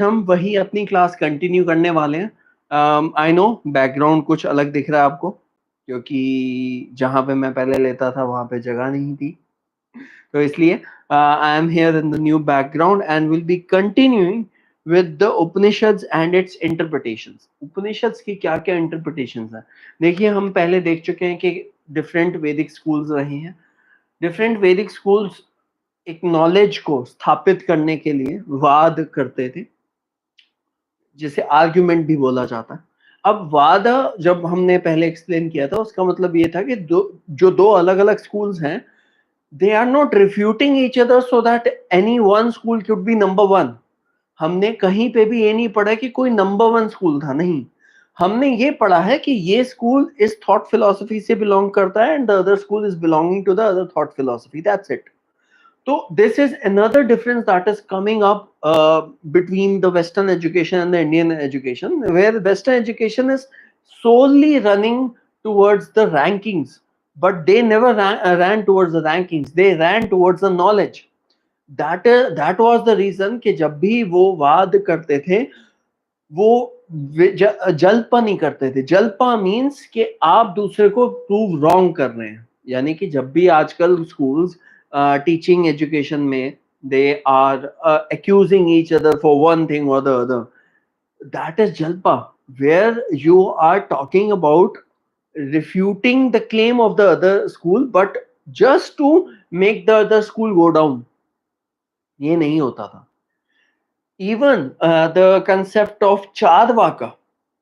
हम वही अपनी क्लास कंटिन्यू करने वाले हैं। आई नो बैकग्राउंड कुछ अलग दिख रहा है आपको, क्योंकि जहाँ पे मैं पहले लेता था वहाँ पे जगह नहीं थी, तो इसलिए I am here in the new background and will be continuing with the Upanishads and its interpretations. Upanishads की क्या क्या इंटरप्रिटेशंस हैं? देखिए, हम पहले देख चुके हैं कि डिफरेंट वैदिक स्कूल्स रहे हैं। डिफरेंट वैदिक स्कूल्स एक नॉलेज को स्थापित करने के लिए वाद करते थे, जिसे आर्ग्यूमेंट भी बोला जाता है। अब वाद जब हमने पहले एक्सप्लेन किया था, उसका मतलब ये था कि दो अलग अलग स्कूल्स हैं, they are not refuting each other so that any one school could be number one. हमने कहीं पे भी ये नहीं पढ़ा कि कोई नंबर वन स्कूल था, नहीं। हमने ये पढ़ा है कि ये स्कूल इस थॉट फिलोसफी से बिलोंग करता है and the other school is belonging to the other thought philosophy, that's it. So this is another difference that is coming up between the Western education and the Indian education, where Western education is solely running towards the rankings, but they never ran towards the rankings. They ran towards the knowledge. That was the reason कि जब भी वो वाद करते थे, वो जल्पा नहीं करते थे। जल्पा मीन्स कि आप दूसरे को प्रूव रॉन्ग कर रहे हैं। यानी कि जब भी आजकल स्कूल्स teaching education में they are accusing each other for one thing or the other, that is jalpa, where you are talking about refuting the claim of the other school but just to make the other school go down. ये नहीं होता था। Even the concept of Charvaka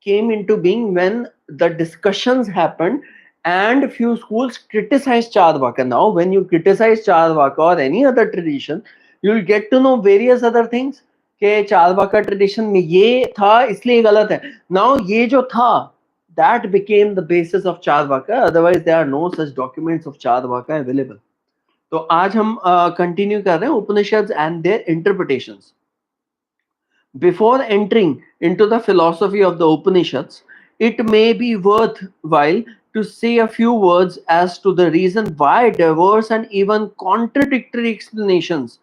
came into being when the discussions happened and few schools criticized Charvaka. Now, when you criticize Charvaka or any other tradition, you'll get to know various other things. कि Charvaka tradition में ये था इसलिए गलत है। Now ये जो था, that became the basis of Charvaka. Otherwise, there are no such documents of Charvaka available. तो आज हम continue कर रहे हैं Upanishads and their interpretations. Before entering into the philosophy of the Upanishads, it may be worthwhile to say a few words as to the reason why diverse and even contradictory explanations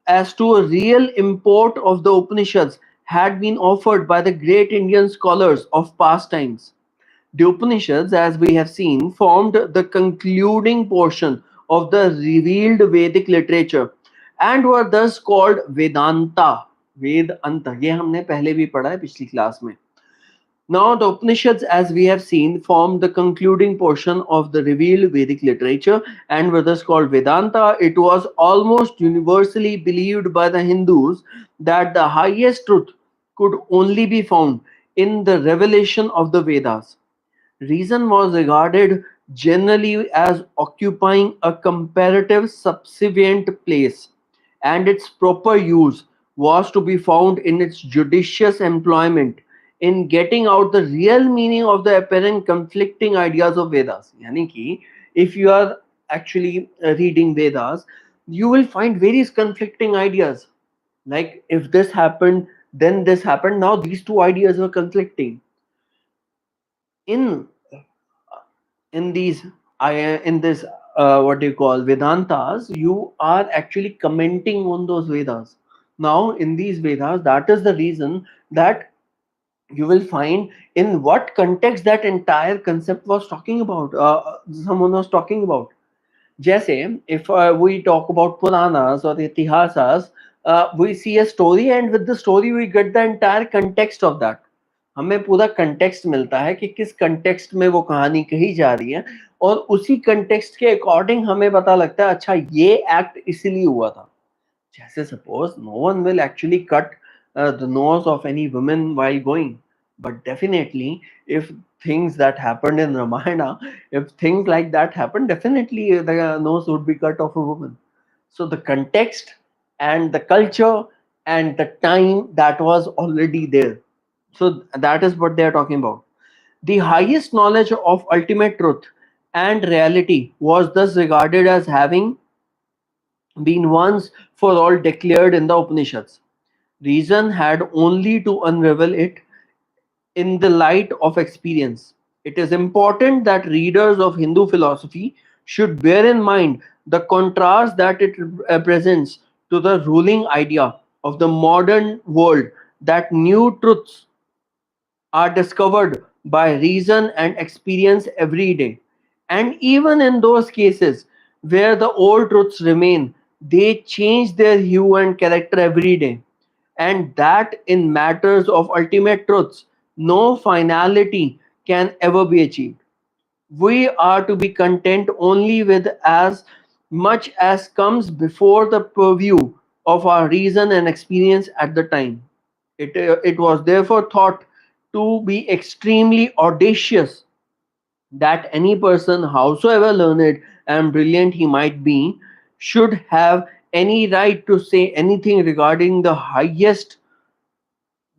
as to a real import of the Upanishads had been offered by the great Indian scholars of past times. The Upanishads, as we have seen, formed the concluding portion of the revealed Vedic literature and were thus called Vedanta. Vedanta, ये हमने पहले भी पढ़ा है पिछली class में. Now the Upanishads, as we have seen, form the concluding portion of the revealed Vedic literature and were thus called Vedanta. It was almost universally believed by the Hindus that the highest truth could only be found in the revelation of the Vedas. Reason was regarded generally as occupying a comparative subservient place, and its proper use was to be found in its judicious employment in getting out the real meaning of the apparent conflicting ideas of Vedas. Yani ki, if you are actually reading Vedas, you will find various conflicting ideas. Like if this happened, then this happened. Now these two ideas are conflicting. In these in this what do you call Vedantas, you are actually commenting on those Vedas. Now in these Vedas, that is the reason that you will find in what context that entire concept was talking about, someone was talking about. Jaise, if we talk about Puranas or Itihasas, we see a story and with the story we get the entire context of that. हमें पूरा context मिलता है कि किस context में वो कहानी कही जा रही है, और उसी कंटेक्स्ट के अकॉर्डिंग हमें पता लगता है अच्छा ये एक्ट इसीलिए हुआ था. जैसे suppose no one will actually cut the nose of any woman while going, but definitely if things that happened in Ramayana, if things like that happened, definitely the nose would be cut off a woman. So the context and the culture and the time that was already there. So that is what they are talking about. The highest knowledge of ultimate truth and reality was thus regarded as having been once for all declared in the Upanishads. Reason had only to unravel it in the light of experience. It is important that readers of Hindu philosophy should bear in mind the contrast that it presents to the ruling idea of the modern world that new truths are discovered by reason and experience every day. And even in those cases where the old truths remain, they change their hue and character every day. And that in matters of ultimate truths, no finality can ever be achieved. We are to be content only with as much as comes before the purview of our reason and experience at the time. It was therefore thought to be extremely audacious that any person, howsoever learned and brilliant he might be, should have any right to say anything regarding the highest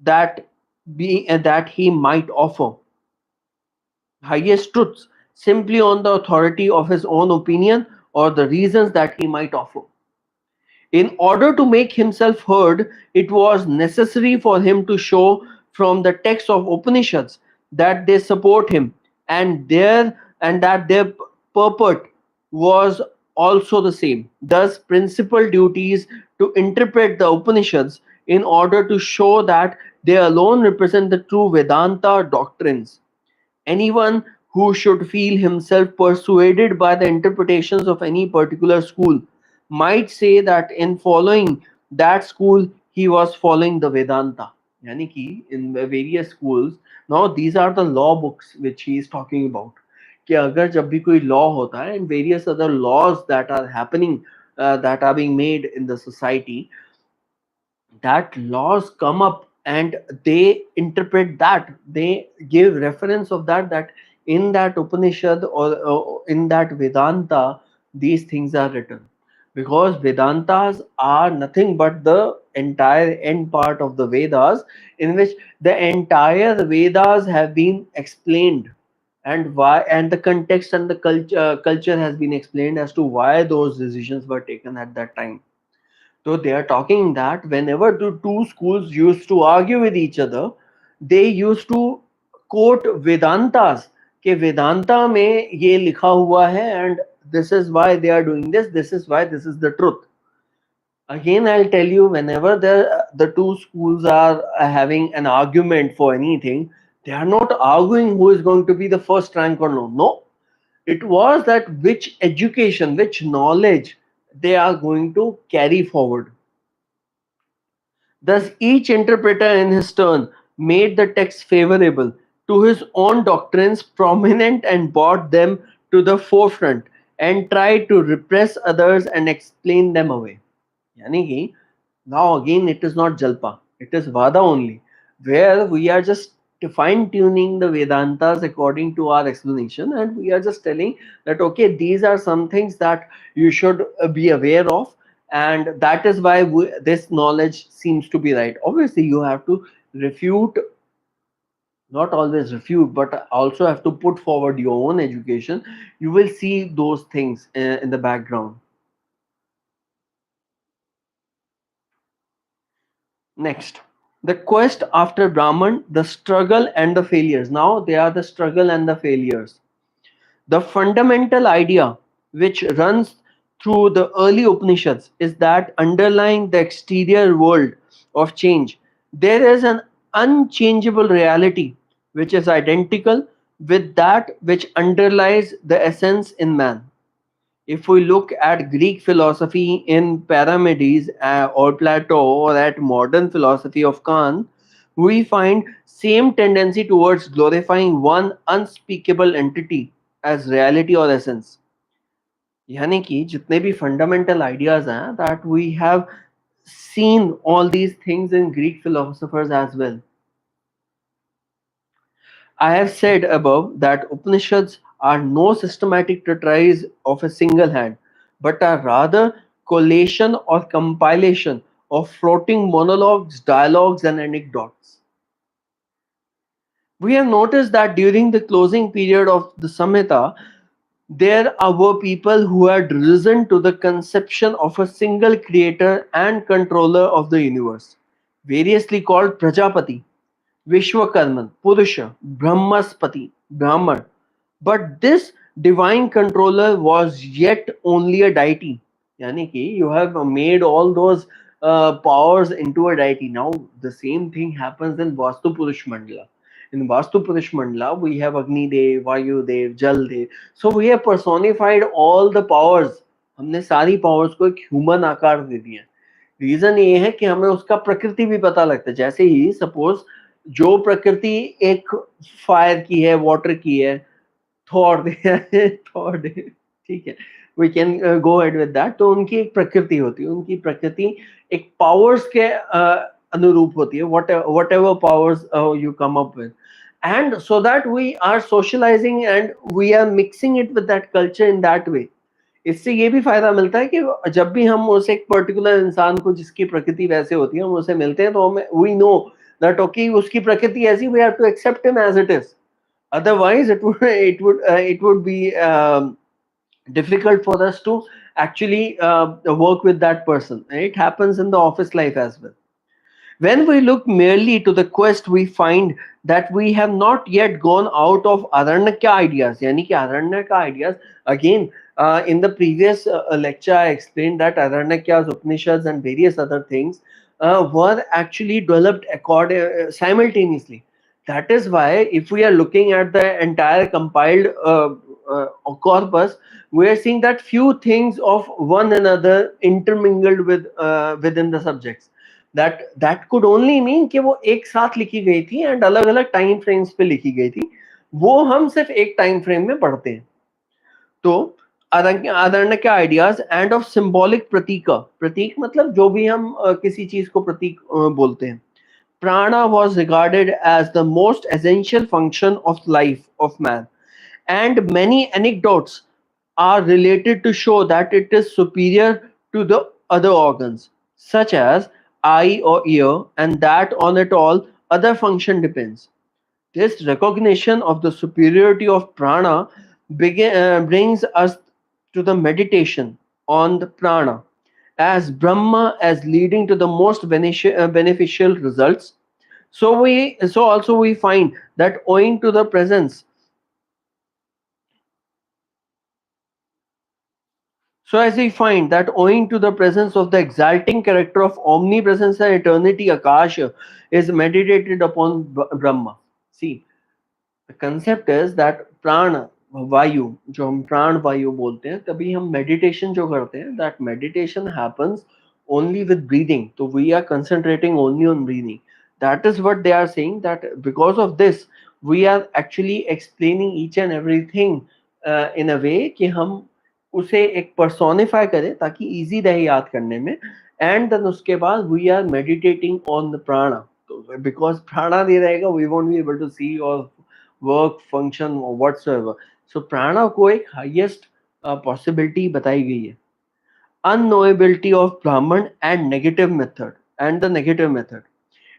that that he might offer, highest truths, simply on the authority of his own opinion or the reasons that he might offer. In order to make himself heard, it was necessary for him to show from the text of Upanishads that they support him, and that their purport was also the same. Thus, principal duties to interpret the Upanishads in order to show that they alone represent the true Vedanta doctrines. Anyone who should feel himself persuaded by the interpretations of any particular school might say that in following that school he was following the Vedanta. यानी कि in the various schools, now these are the law books which he is talking about, कि अगर जब भी कोई law होता है and various other laws that are happening, that are being made in the society, that laws come up and they interpret that, they give reference of that in that Upanishad or in that Vedanta these things are written, because Vedantas are nothing but the entire end part of the Vedas, in which the entire Vedas have been explained, and why, and the context and the culture has been explained as to why those decisions were taken at that time. So they are talking that whenever the two schools used to argue with each other, they used to quote Vedantas, कि वेदांता में ये लिखा हुआ है and this is why they are doing this, this is why, this is the truth. Again, I'll tell you, whenever the two schools are having an argument for anything, they are not arguing who is going to be the first rank or no. No, it was that which education, which knowledge they are going to carry forward. Thus, each interpreter in his turn made the text favorable to his own doctrines prominent and brought them to the forefront and tried to repress others and explain them away. यानी कि now again it is not Jalpa, it is Vada only, where we are just fine tuning the Vedantas according to our explanation, and we are just telling that okay, these are some things that you should be aware of, and that is why this knowledge seems to be right. Obviously, you have to refute, not always refute, but also have to put forward your own education. You will see those things in the background. Next, the quest after Brahman, the struggle and the failures. Now they are the struggle and the failures. The fundamental idea which runs through the early Upanishads is that underlying the exterior world of change, there is an unchangeable reality which is identical with that which underlies the essence in man. If we look at Greek philosophy in Parmenides or Plato, or at modern philosophy of Kant, we find same tendency towards glorifying one unspeakable entity as reality or essence. यानी कि जितने भी fundamental ideas हैं, that we have seen all these things in Greek philosophers as well. I have said above that Upanishads are no systematic treatise of a single hand, but are rather collation or compilation of floating monologues, dialogues, and anecdotes. We have noticed that during the closing period of the Samhita, there were people who had risen to the conception of a single creator and controller of the universe, variously called Prajapati, Vishwakarman, Purusha, Brahmaspati, Brahman. But this divine controller was yet only a deity. Yani ki you have made all those powers into a deity. Now the same thing happens in Vastu Purush Mandala. In Vastu Purush Mandala, we have Agni Dev, Vayu Dev, Jal Dev. So we have personified all the powers. हमने सारी powers को एक human आकार दे दिया. Reason ये है कि हमें उसका प्रकृति भी पता लगता है. जैसे ही सपोज जो प्रकृति एक फायर की है, वाटर की है, थॉर थॉर ठीक है, we can go ahead with that. तो उनकी एक प्रकृति होती है, उनकी प्रकृति एक पावर्स के अनुरूप होती है, whatever powers you come up with. And so that we are socialising and we are mixing it with that culture in that way. इससे ये भी फायदा मिलता है कि जब भी हम उस एक पर्टिकुलर इंसान को जिसकी प्रकृति वैसे होती है हम उससे मिलते हैं, तो हमें वी नो दैट ओके उसकी प्रकृति ऐसी, we have to accept him as it is. Otherwise, it would be difficult for us to actually work with that person. It happens in the office life as well. When we look merely to the quest, we find that we have not yet gone out of Aranyaka ideas. Yani ki Aranyaka ideas, again, in the previous lecture, I explained that Aranyakas, Upanishads, and various other things were actually developed simultaneously. That is why, if we are looking at the entire compiled corpus, we are seeing that few things of one another intermingled with within the subjects. That could only mean कि वो एक साथ लिखी गई थी and अलग अलग time frames पे लिखी गई थी. वो हम सिर्फ एक टाइम फ्रेम में पढ़ते हैं. तो आदरणीय आइडियाज एंड ऑफ सिंबॉलिक प्रतीक मतलब जो भी हम किसी चीज को प्रतीक बोलते हैं. Prana was regarded as the most essential function of life of man, and many anecdotes are related to show that it is superior to the other organs, such as eye or ear, and that on it all other function depends. This recognition of the superiority of prana brings us to the meditation on the prana as Brahma as leading to the most beneficial results. So also we find that owing to the presence. So as we find that owing to the presence of the exalting character of omnipresence and eternity, Akasha is meditated upon Brahma. See, the concept is that prana वायु जो हम प्राण वायु बोलते हैं, तभी हम meditation जो करते हैं, that meditation happens only with breathing. So we are concentrating only on breathing. That is what they are saying, that because of this we are actually explaining each and everything in a way कि हम उसे एक personify करें ताकि easy रहे याद करने में. एंड देन उसके बाद we are meditating on the prana. Because prana नहीं रहेगा, we won't be able to see और वर्क फंक्शन व्हाटसोएवर. सो प्राणा को एक हाईएस्ट पॉसिबिलिटी बताई गई है. Unknowability of Brahman and the negative method.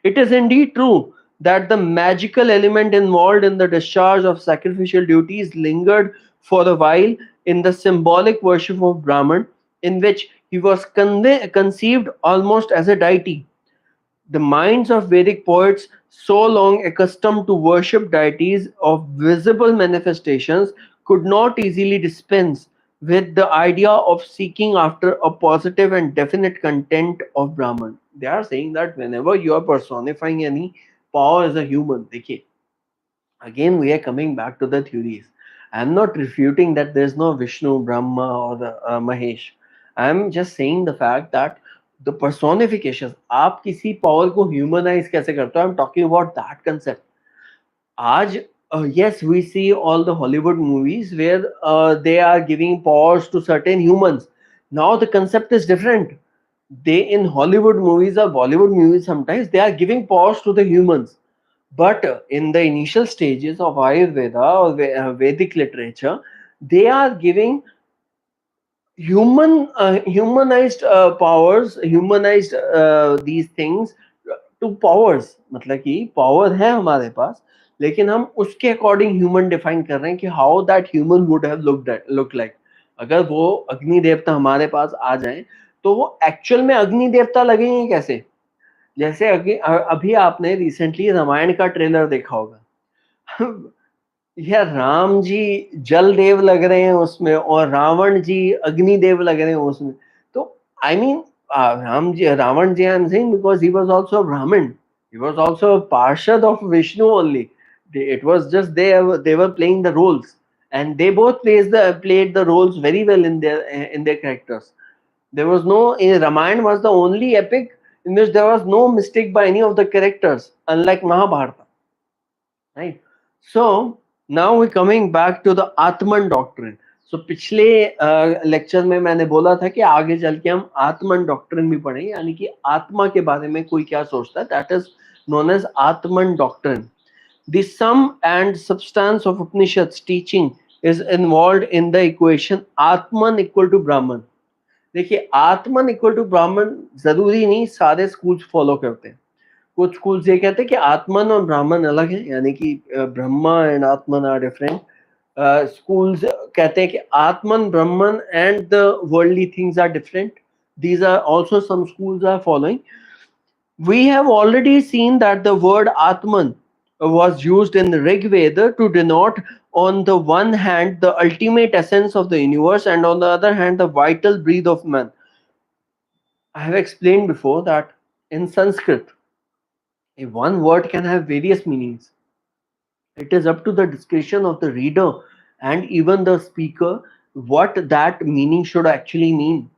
It is indeed true that the magical element involved in the discharge of sacrificial duties lingered for a while in the symbolic worship of Brahman, in which he was conceived almost as a deity. The minds of Vedic poets, so long accustomed to worship deities of visible manifestations, could not easily dispense with the idea of seeking after a positive and definite content of Brahman. They are saying that whenever you are personifying any power as a human, देखिए, again we are coming back to the theories. I am not refuting that there is no Vishnu, Brahma, or the Mahesh. I am just saying the fact that the personifications, आप किसी power को humanize कैसे करते हो? I am talking about that concept. आज yes, we see all the Hollywood movies where they are giving powers to certain humans. Now the concept is different. They, in Hollywood movies or Bollywood movies, sometimes they are giving powers to the humans. But in the initial stages of Ayurveda or Vedic literature, they are giving humanized powers, humanized these things to powers. मतलब कि power है हमारे पास, लेकिन हम उसके according human define कर रहे हैं कि how that human would have look like. अगर वो अग्नि देवता हमारे पास आ जाएं तो वो एक्चुअल में अग्नि देवता लगेंगे कैसे? जैसे अभी आपने रिसेंटली रामायण का ट्रेलर देखा होगा. यार राम जी जल देव लग रहे हैं उसमें और रावण जी अग्नि देव लग रहे हैं उसमें. तो I mean Ravan ji, I'm saying because he was also a Brahmin. He was also a Parshad of Vishnu only. It was just they were playing the roles, and they both played the roles very well in their characters. There was no Ramayana was the only epic in which there was no mistake by any of the characters, unlike Mahabharata. Right. So now we're coming back to the Atman doctrine. So पिछले lecture में मैंने बोला था कि आगे चल के हम आत्मन डॉक्ट्रिन भी पढ़ेंगे, यानी कि आत्मा के बारे में कोई क्या सोचता है. That is known as Atman doctrine. The sum and substance of Upanishad's teaching is involved in the equation Atman equal to Brahman. देखिए, आत्मन इक्वल टू ब्राह्मण जरूरी नहीं सारे स्कूल्स फॉलो करते हैं. कुछ स्कूल्स ये कहते हैं कि आत्मन और ब्राह्मण अलग है, यानी कि Brahma and Atman are different. Schools कहते हैं कि Atman Brahman and the worldly things are different. These are also some schools are following. We have already seen that the word Atman was used in the Rig Veda to denote, on the one hand, the ultimate essence of the universe, and on the other hand, the vital breath of man. I have explained before that in Sanskrit, one word can have various meanings. It is up to the discretion of the reader and even the speaker what that meaning should actually mean.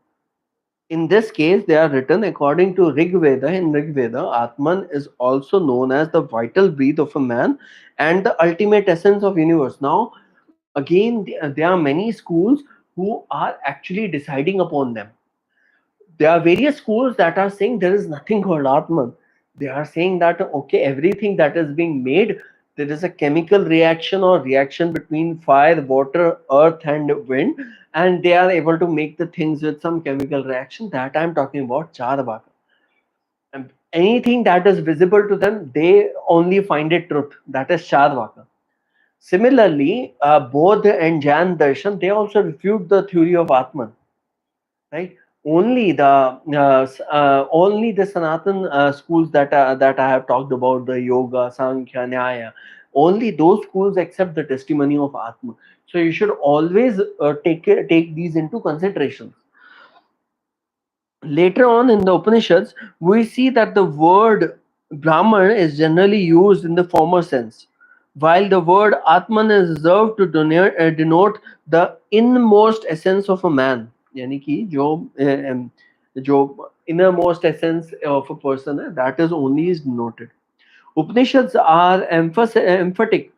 In this case, they are written according to Rig Veda. In Rig Veda, Atman is also known as the vital breath of a man and the ultimate essence of universe. Now, again, there are many schools who are actually deciding upon them. There are various schools that are saying there is nothing called Atman. They are saying that okay, everything that is being made, there is a chemical reaction or reaction between fire, water, earth, and wind, and they are able to make the things with some chemical reaction. That I'm talking about Charvaka. And anything that is visible to them, they only find it truth. That is Charvaka. Similarly, Bodh and Jan Darshan, they also refute the theory of Atman, right? Only the Sanatan schools that I have talked about, the Yoga, Sankhya, Nyaya, only those schools accept the testimony of Atma. So you should always take these into consideration. Later on in the Upanishads, we see that the word Brahman is generally used in the former sense, while the word Atman is reserved to denote the inmost essence of a man. यानी कि जो innermost essence of a person है, that is only is denoted. Upanishads are emphatic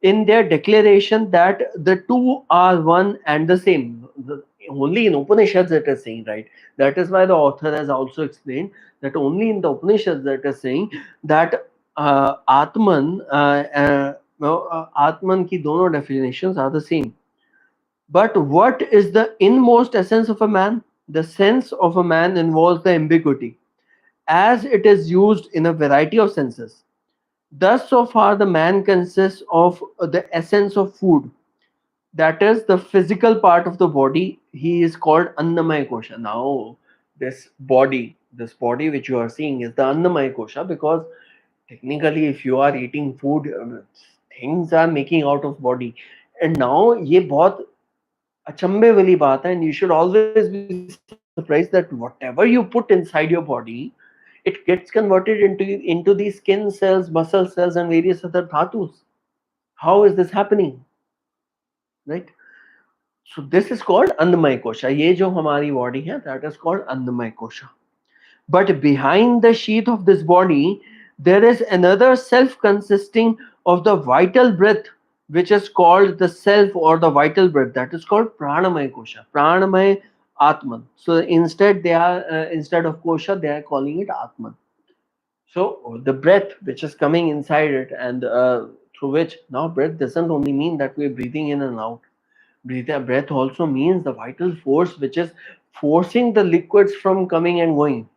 in their declaration that the two are one and the same. Only in Upanishads it is saying, right? That is why the author has also explained that only in the Upanishads it is saying that Atman ki dono definitions are the same. But what is the inmost essence of a man? The sense of a man involves the ambiguity, as it is used in a variety of senses. Thus, so far, the man consists of the essence of food, that is the physical part of the body. He is called Annamaya Kosha. Now, this body which you are seeing is the Annamaya Kosha, because technically, if you are eating food, things are making out of body. And now, ये बहुत अचंभे वाली बात है, and you should always be surprised that whatever you put inside your body, it gets converted into the skin cells, muscle cells, and various other dhatus. How is this happening? Right? So this is called Annamaya Kosha. ये जो हमारी body है, that is called Annamaya Kosha. But behind the sheath of this body, there is another self consisting of the vital breath, which is called the self or the vital breath. That is called Pranamaya Kosha. Pranamaya Atman. So instead of Kosha, they are calling it Atman. So the breath which is coming inside it, and through which, now breath doesn't only mean that we're breathing in and out. Breath also means the vital force which is forcing the liquids from coming and going.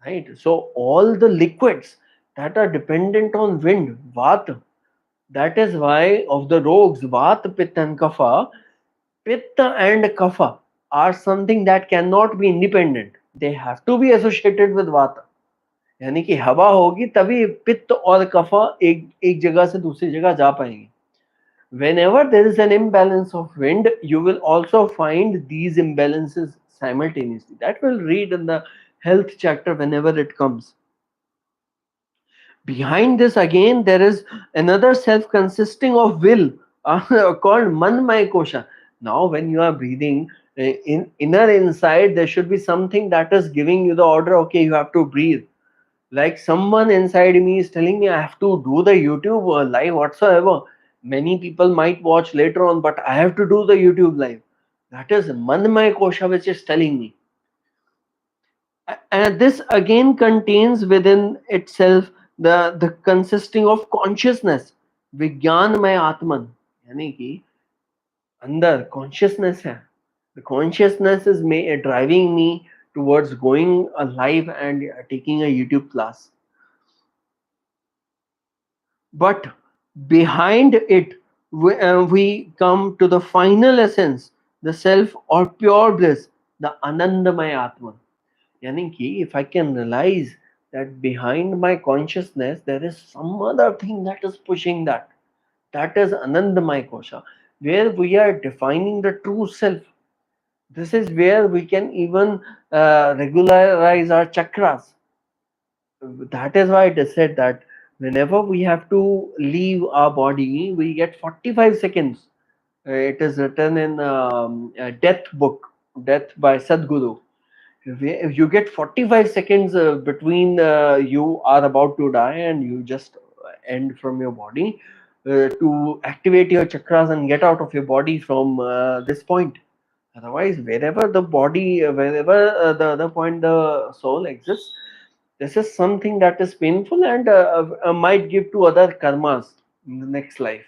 Right? So all the liquids that are dependent on wind, Vata. That is why of the rogs, Vata, Pitta and Kapha, Pitta and Kapha are something that cannot be independent. They have to be associated with Vata. यानी कि हवा होगी तभी पित्त और कफा एक जगह से दूसरी जगह जा पाएंगे. Whenever there is an imbalance of wind, you will also find these imbalances simultaneously. That we'll read in the health chapter whenever it comes. Behind this, again, there is another self consisting of will, called Manmaya Kosha. Now, when you are breathing, in inner inside, there should be something that is giving you the order, okay, you have to breathe. Like someone inside me is telling me I have to do the YouTube live whatsoever. Many people might watch later on, but I have to do the YouTube live. That is Manmaya Kosha which is telling me. And this again contains within itself the consisting of consciousness, विज्ञानमय आत्मन, यानी कि अंदर consciousness है. The consciousness is driving me towards going live and taking a YouTube class. But behind it, we come to the final essence, the self or pure bliss, the Anandamaya Atman. Yani ki if I can realize that behind my consciousness there is some other thing that is pushing that, that is Anandamaya Kosha, where we are defining the true self. This is where we can even regularize our chakras. That is why it is said that whenever we have to leave our body, we get 45 seconds. It is written in a death book, Death by Sadhguru. If you get 45 seconds between you are about to die and you just end from your body to activate your chakras and get out of your body from this point. Otherwise, wherever the body, wherever the other point the soul exists, this is something that is painful and might give to other karmas in the next life.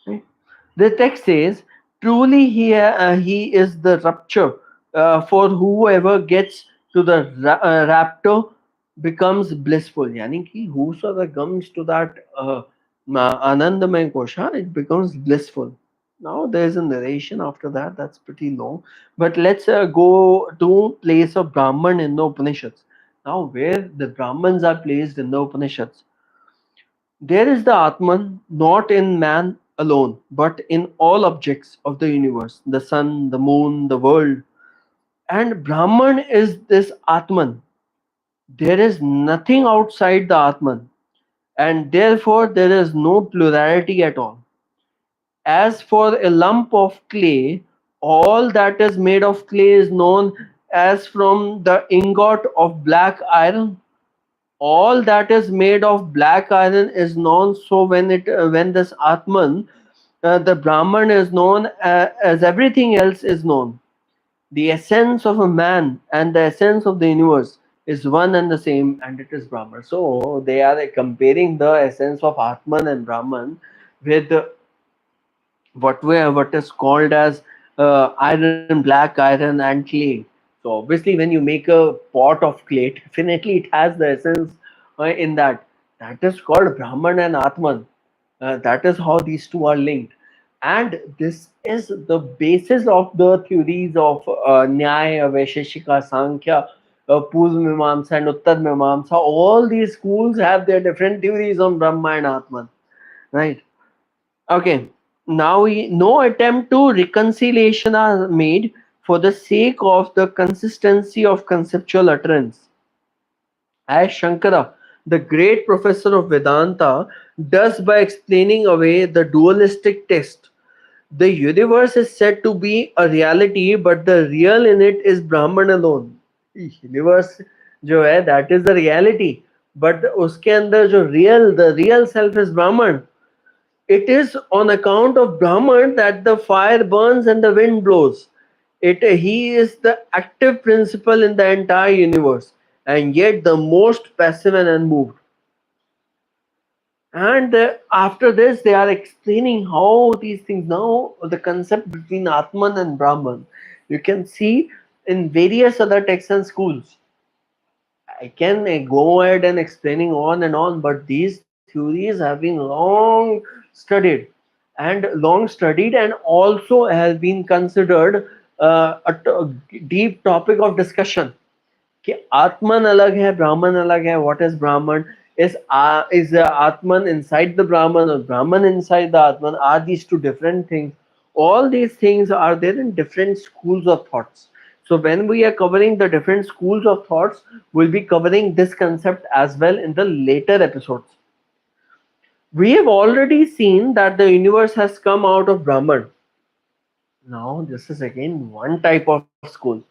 Right? The text says, truly he is the rupture for whoever gets to the rapture becomes blissful. Yani ki whosoever comes to that Anandamaya Kosha, it becomes blissful. Now there is a narration after that, that's pretty long. But let's go to place of Brahman in the Upanishads. Now where the Brahmans are placed in the Upanishads. There is the Atman not in man alone, but in all objects of the universe, the sun, the moon, the world. And Brahman is this Atman. There is nothing outside the Atman, and therefore there is no plurality at all. As for a lump of clay, all that is made of clay is known as from the ingot of black iron. All that is made of black iron is known. So when this Atman, the Brahman is known as everything else is known. The essence of a man and the essence of the universe is one and the same, and it is Brahman. So they are comparing the essence of Atman and Brahman with what is called as iron, black iron, and clay. So obviously, when you make a pot of clay, definitely it has the essence in that. That is called Brahman and Atman. That is how these two are linked. And this is the basis of the theories of Nyaya, Vaisheshika, Sankhya, Purva Mimamsa, and Uttar Mimamsa. All these schools have their different theories on Brahma and Atman. Right? Okay. Now, no attempt to reconciliation are made for the sake of the consistency of conceptual utterance. As Shankara, the great professor of Vedanta, does by explaining away the dualistic text. The universe is said to be a reality, but the real in it is Brahman alone. Universe जो है that is the reality, but उसके अंदर जो the real self is Brahman. It is on account of Brahman that the fire burns and the wind blows. He is the active principle in the entire universe, and yet the most passive and unmoved. And after this, they are explaining how these things now, the concept between Atman and Brahman, you can see in various other texts and schools. I can go ahead and explaining on and on, but these theories have been long studied, and also has been considered deep topic of discussion. कि Atman alag hai, Brahman alag hai. What is Brahman? Is Atman inside the Brahman or Brahman inside the Atman? Are these two different things? All these things are there in different schools of thoughts. So when we are covering the different schools of thoughts, we'll be covering this concept as well in the later episodes. We have already seen that the universe has come out of Brahman. Now, this is again one type of school.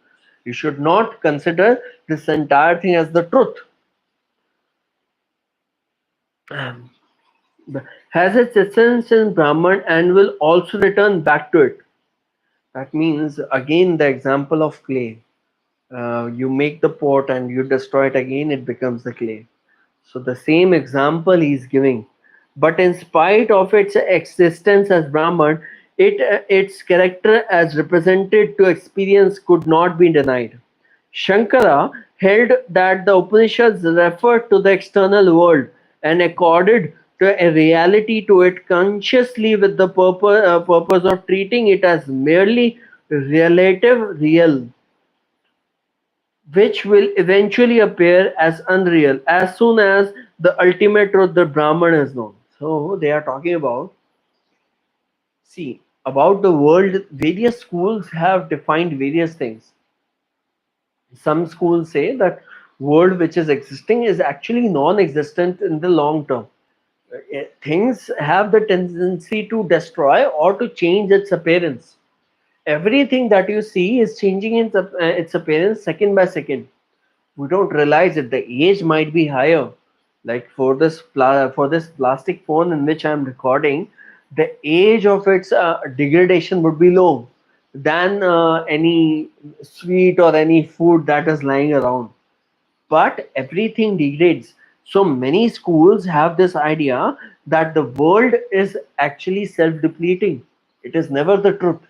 You should not consider this entire thing as the truth. Um, Has its essence in Brahman and will also return back to it. That means, again, the example of clay. You make the pot and you destroy it again, it becomes the clay. So the same example he's giving. But in spite of its existence as Brahman, its character as represented to experience could not be denied. Shankara held that the Upanishads referred to the external world and accorded to a reality to it consciously with the purpose of treating it as merely relative real, which will eventually appear as unreal as soon as the ultimate truth, the Brahman, is known. So they are talking about, see, about the world. Various schools have defined various things. Some schools say that world which is existing is actually non-existent in the long term. Things have the tendency to destroy or to change its appearance. Everything that you see is changing its appearance second by second. We don't realize that the age might be higher. Like for this plastic phone in which I'm recording, the age of its degradation would be low than any sweet or any food that is lying around. But everything degrades. So many schools have this idea that the world is actually self-depleting. It is never the truth.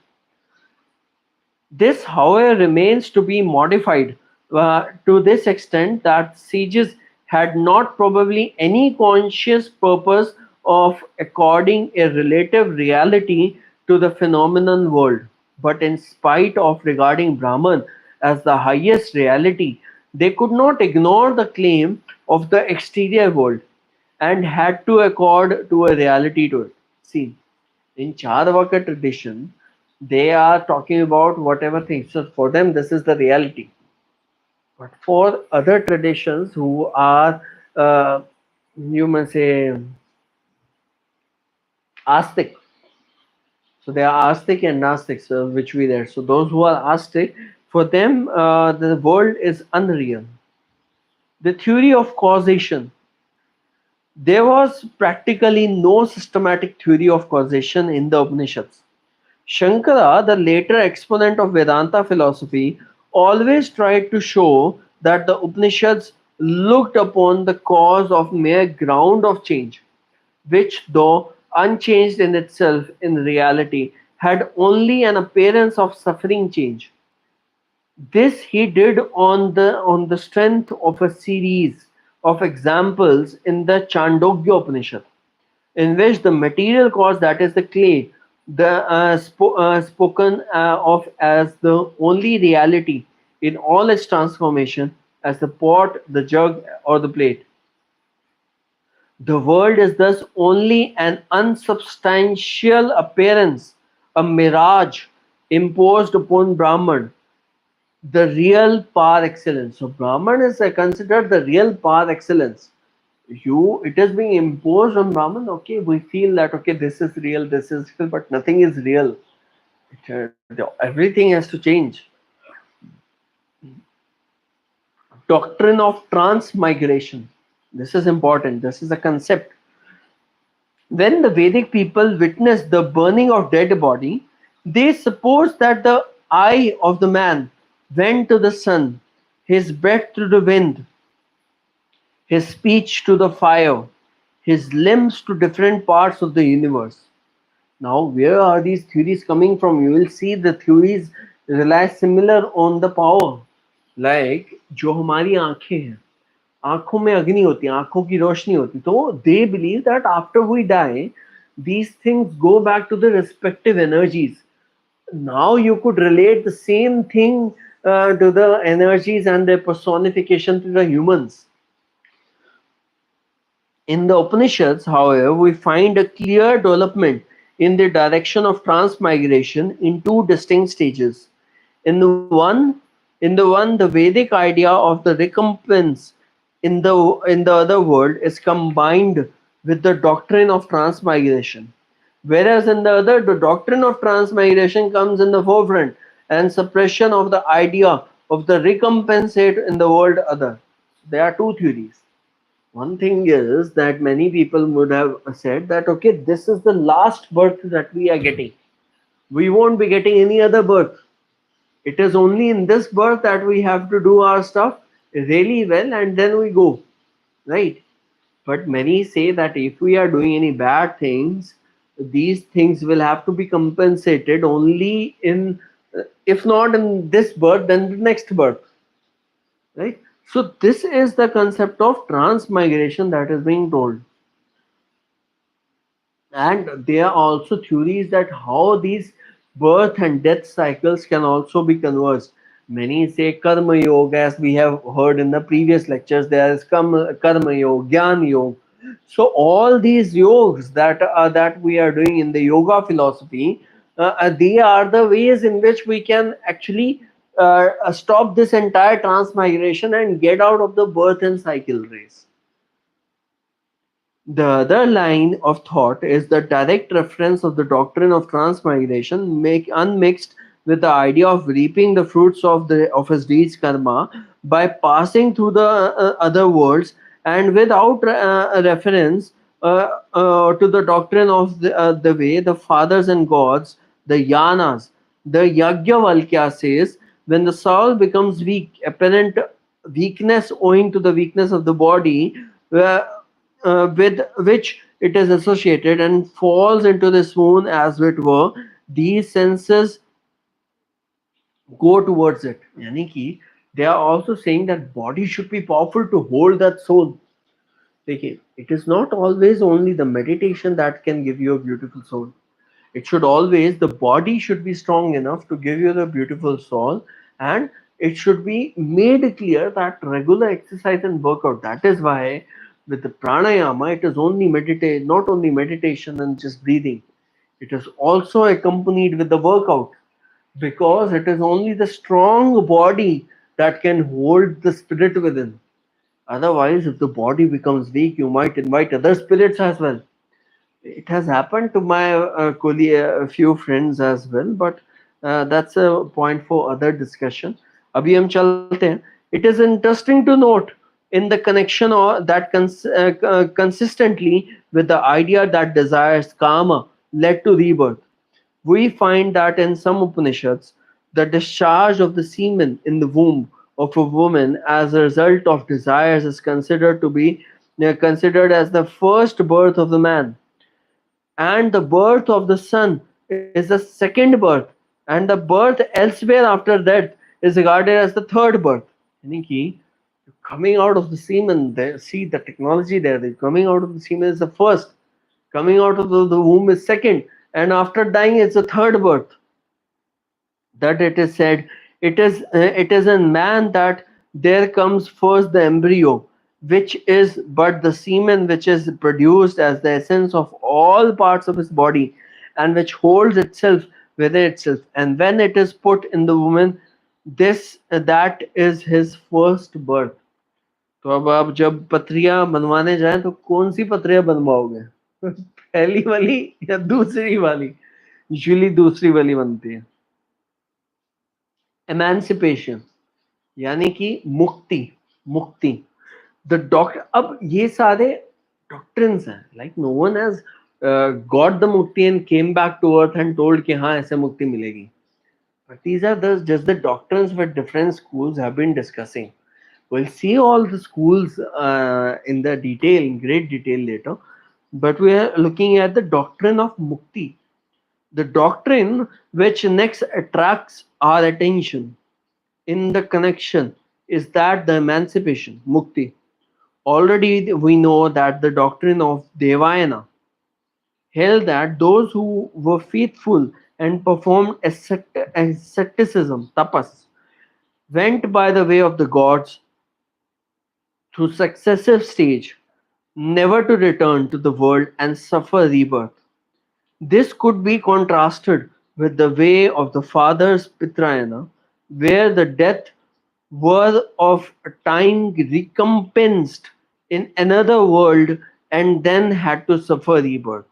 This, however, remains to be modified to this extent that sages had not probably any conscious purpose of according a relative reality to the phenomenon world, but in spite of regarding Brahman as the highest reality, they could not ignore the claim of the exterior world and had to accord to a reality to it. See, in Charvaka tradition, they are talking about whatever things. So for them, this is the reality. But for other traditions who are, uh, you may say, Astic. So they are Astic and Nastic, which we there. So those who are Astic, for them, the world is unreal. The theory of causation. There was practically no systematic theory of causation in the Upanishads. Shankara, the later exponent of Vedanta philosophy, always tried to show that the Upanishads looked upon the cause of mere ground of change, which, though unchanged in itself, in reality had only an appearance of suffering change. This he did on the strength of a series of examples in the Chandogya Upanishad, in which the material cause, that is the clay, spoken of as the only reality in all its transformation, as the pot, the jug, or the plate. The world is thus only an unsubstantial appearance, a mirage imposed upon Brahman, the real par excellence. So Brahman is considered the real par excellence. It is being imposed on Brahman. Okay, we feel that okay, this is real, but nothing is real. Everything has to change. Doctrine of transmigration. This is important. This is a concept. When the Vedic people witnessed the burning of dead body, they supposed that the eye of the man went to the sun, his breath to the wind, his speech to the fire, his limbs to different parts of the universe. Now, where are these theories coming from? You will see the theories rely similar on the power. Like जो हमारी आंखें हैं, आंखों में अग्नि होती है, आंखों की रोशनी होती है, तो they believe that after we die, these things go back to the respective energies. Now you could relate the same thing to the energies and their personification to the humans. In the Upanishads, however, we find a clear development in the direction of transmigration in two distinct stages. In the one, the Vedic idea of the recompense in the other world is combined with the doctrine of transmigration. Whereas in the other, the doctrine of transmigration comes in the forefront and suppression of the idea of the recompensate in the world other. There are two theories. One thing is that many people would have said that, okay, this is the last birth that we are getting. We won't be getting any other birth. It is only in this birth that we have to do our stuff really well and then we go, right? But many say that if we are doing any bad things, these things will have to be compensated only if not in this birth, then the next birth, right? So this is the concept of transmigration that is being told. And there are also theories that how these birth and death cycles can also be conversed. Many say karma yoga, as we have heard in the previous lectures. There is karma yoga, gyan yoga. So all these yogas that we are doing in the yoga philosophy, they are the ways in which we can actually stop this entire transmigration and get out of the birth and cycle race. The other line of thought is the direct reference of the doctrine of transmigration, make unmixed with the idea of reaping the fruits of his deeds karma by passing through the other worlds, and without a reference to the doctrine of the way, the fathers and gods, the yanas. The Yajnavalkya says, when the soul becomes weak, apparent weakness owing to the weakness of the body, uh, with which it is associated, and falls into the swoon as it were, these senses go towards it. Yani ki, they are also saying that body should be powerful to hold that soul. Okay, it is not always only the meditation that can give you a beautiful soul. It should always, the body should be strong enough to give you the beautiful soul, and it should be made clear that regular exercise and workout. That is why with the pranayama, it is only meditate, not only meditation and just breathing. It is also accompanied with the workout, because it is only the strong body that can hold the spirit within. Otherwise, if the body becomes weak, you might invite other spirits as well. It has happened to my colleague, a few friends as well, but that's a point for other discussion. अभी हम चलते हैं. It is interesting to note in the connection or that consistently with the idea that desires karma led to rebirth. We find that in some Upanishads, the discharge of the semen in the womb of a woman as a result of desires is considered to be considered as the first birth of the man, and the birth of the son is the second birth, and the birth elsewhere after that is regarded as the third birth. Meaning ki, coming out of the semen, see the technology there, the coming out of the semen is the first, coming out of the womb is second, and after dying it's the third birth. That it is said, it is in man that there comes first the embryo, which is but the semen which is produced as the essence of all parts of his body, and which holds itself within itself, and when it is put in the woman, this that is his first birth. तो अब आप जब पत्रियां बनवाने जाएं तो कौन सी पत्रियां बनवाओगे? पहली वाली या दूसरी वाली? यूजुअली दूसरी वाली बनती है. एमेंसिपेशन यानी कि मुक्ति, मुक्ति. द डॉक्टर, अब ये सारे डॉक्ट्रिन्स हैं, like no one has got the mukti and came back to earth and told कि हाँ ऐसे मुक्ति मिलेगी. But these are just the doctrines what different schools have been discussing. We'll see all the schools in the detail, in great detail later, but we are looking at the doctrine of mukti, the doctrine which next attracts our attention in the connection is that the emancipation, mukti. Already we know that the doctrine of Devayana held that those who were faithful and performed asceticism, tapas, went by the way of the gods through successive stage, never to return to the world and suffer rebirth. This could be contrasted with the way of the fathers Pitrayana, where the death was of a time recompensed in another world and then had to suffer rebirth.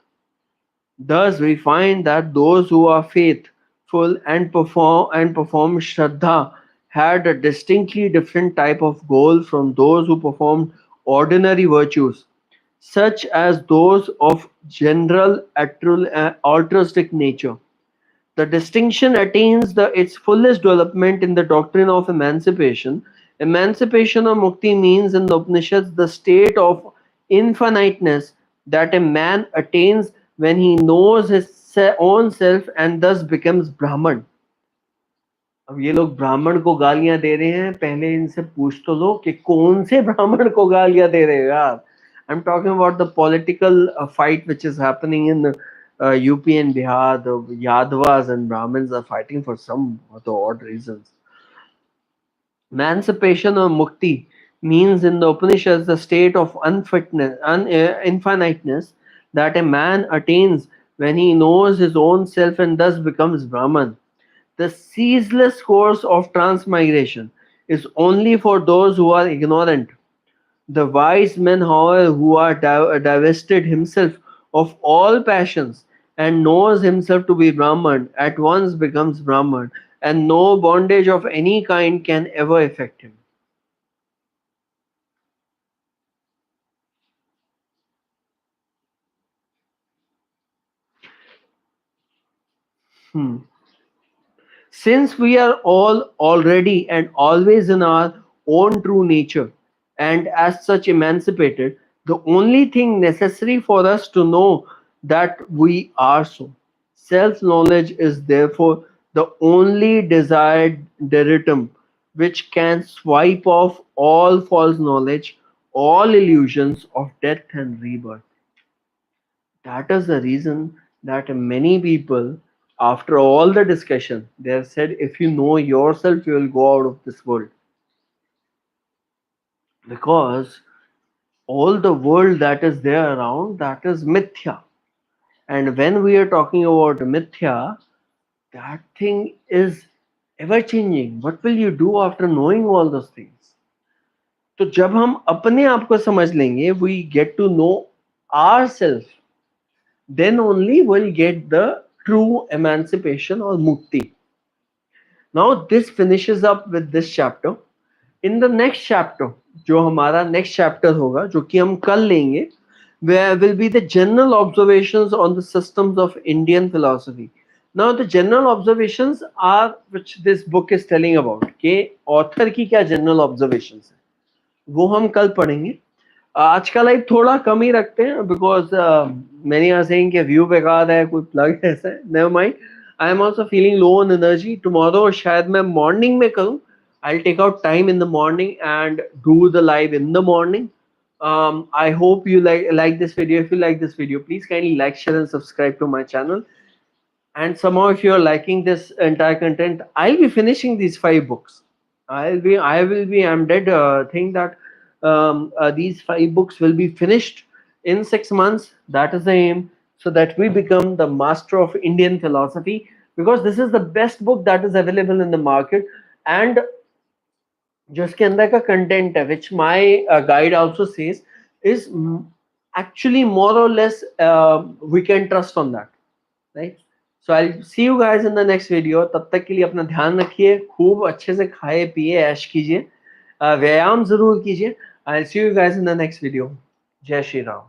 Thus, we find that those who are faithful and perform Shraddha had a distinctly different type of goal from those who performed ordinary virtues, such as those of general altruistic nature. The distinction attains its fullest development in the doctrine of emancipation. Emancipation or mukti means in the Upanishads the state of infiniteness that a man attains when he knows his own self and thus becomes Brahman. अब ये लोग ब्राह्मण को गालियां दे रहे हैं, पहले इनसे पूछ तो लो कि कौन से ब्राह्मण को गालियां दे रहे हो यार. I'm talking about the political fight which is happening in UP and Bihar. The Yadavas and Brahmins are fighting for some of the odd reasons. Emancipation or mukti means in the Upanishads the state of infiniteness that a man attains when he knows his own self and thus becomes Brahman. The ceaseless course of transmigration is only for those who are ignorant. The wise man, however, who are divested himself of all passions and knows himself to be Brahman, at once becomes Brahman, and no bondage of any kind can ever affect him. Hmm. Since we are all already and always in our own true nature and as such emancipated, the only thing necessary for us to know that we are so. Self knowledge is therefore the only desired deritum which can swipe off all false knowledge, all illusions of death and rebirth. That is the reason that many people, after all the discussion, they have said, if you know yourself, you will go out of this world. Because all the world that is there around, that is mithya. And when we are talking about mithya, that thing is ever changing. What will you do after knowing all those things? तो जब हम अपने आप को समझ लेंगे, we get to know ourselves, then only we'll get the true emancipation or mukti. Now this finishes up with this chapter. In the next chapter, जो हमारा next chapter होगा, जो कि हम कल लेंगे, where will be the general observations on the systems of Indian philosophy. Now the general observations are which this book is telling about. कि author की क्या general observations है, वो हम कल पढ़ेंगे. आज का लाइव थोड़ा कम ही रखते हैं बिकॉज मैनी आर सेइंग कि व्यू बेकार है, कोई प्लग ऐसा है. Never mind, I am also feeling low on energy. Tomorrow शायद मैं मॉर्निंग में करूं. I will take out time in the morning and do the live in the morning. I hope you like this video. If you like this video, please kindly like, share and subscribe to my channel. And somehow if you're liking this entire content, I'll be finishing these 5 books. I'm dead think that these 5 books will be finished in 6 months. That is the aim, so that we become the master of Indian philosophy, because this is the best book that is available in the market. And जिसके अंदर का content है, which my guide also says, is actually more or less we can trust on that, right? So I'll see you guys in the next video. तब तक के लिए अपना ध्यान रखिए, खूब अच्छे से खाए पिए, ऐश कीजिए, व्यायाम जरूर कीजिए. I'll see you guys in the next video. जय श्री राम.